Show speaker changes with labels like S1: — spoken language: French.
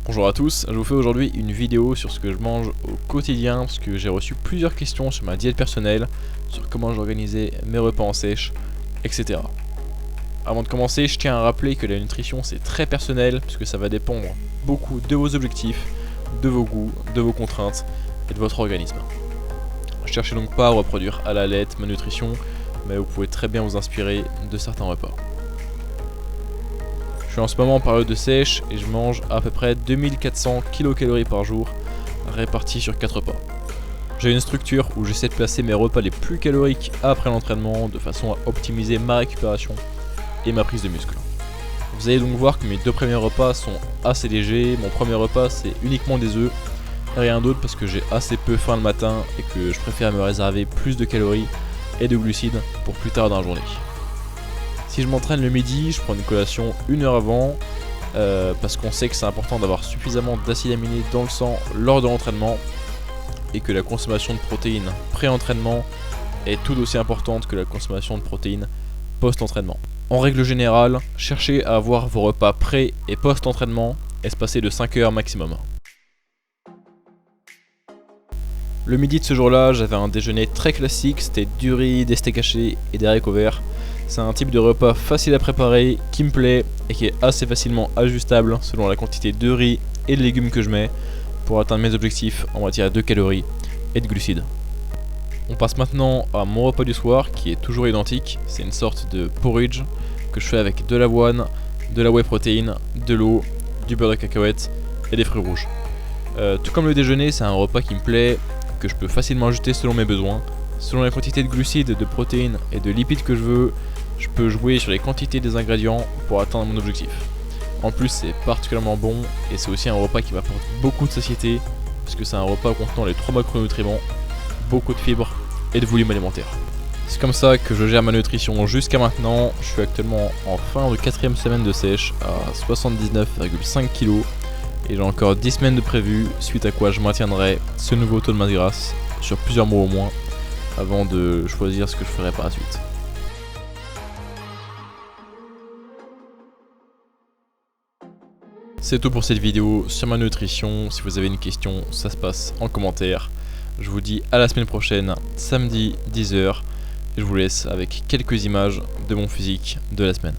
S1: Bonjour à tous, je vous fais aujourd'hui une vidéo sur ce que je mange au quotidien parce que j'ai reçu plusieurs questions sur ma diète personnelle, sur comment j'organisais mes repas en sèche, etc. Avant de commencer, je tiens à rappeler que la nutrition c'est très personnel puisque ça va dépendre beaucoup de vos objectifs, de vos goûts, de vos contraintes et de votre organisme. Cherchez donc pas à reproduire à la lettre ma nutrition, mais vous pouvez très bien vous inspirer de certains repas. Je suis en ce moment en période de sèche et je mange à peu près 2400 kcal par jour, répartis sur 4 repas. J'ai une structure où j'essaie de placer mes repas les plus caloriques après l'entraînement de façon à optimiser ma récupération et ma prise de muscle. Vous allez donc voir que mes deux premiers repas sont assez légers. Mon premier repas c'est uniquement des œufs et rien d'autre parce que j'ai assez peu faim le matin et que je préfère me réserver plus de calories et de glucides pour plus tard dans la journée. Si je m'entraîne le midi, je prends une collation 1 heure avant parce qu'on sait que c'est important d'avoir suffisamment d'acides aminés dans le sang lors de l'entraînement et que la consommation de protéines pré-entraînement est tout aussi importante que la consommation de protéines post-entraînement. En règle générale, cherchez à avoir vos repas pré et post-entraînement espacés de 5 heures maximum. Le midi de ce jour-là, j'avais un déjeuner très classique, c'était du riz, des steaks hachés et des haricots verts. C'est un type de repas facile à préparer, qui me plaît et qui est assez facilement ajustable selon la quantité de riz et de légumes que je mets pour atteindre mes objectifs en matière de calories et de glucides. On passe maintenant à mon repas du soir qui est toujours identique, c'est une sorte de porridge que je fais avec de l'avoine, de la whey protein, de l'eau, du beurre de cacahuète et des fruits rouges. Tout comme le déjeuner, c'est un repas qui me plaît, que je peux facilement ajuster selon mes besoins. Selon la quantité de glucides, de protéines et de lipides que je veux, je peux jouer sur les quantités des ingrédients pour atteindre mon objectif. En plus c'est particulièrement bon et c'est aussi un repas qui m'apporte beaucoup de satiété puisque c'est un repas contenant les 3 macronutriments, beaucoup de fibres et de volume alimentaire. C'est comme ça que je gère ma nutrition jusqu'à maintenant. Je suis actuellement en fin de 4ème semaine de sèche à 79,5 kg et j'ai encore 10 semaines de prévues, suite à quoi je maintiendrai ce nouveau taux de masse grasse sur plusieurs mois au moins avant de choisir ce que je ferai par la suite. C'est tout pour cette vidéo sur ma nutrition. Si vous avez une question, ça se passe en commentaire. Je vous dis à la semaine prochaine, samedi 10 h. Et je vous laisse avec quelques images de mon physique de la semaine.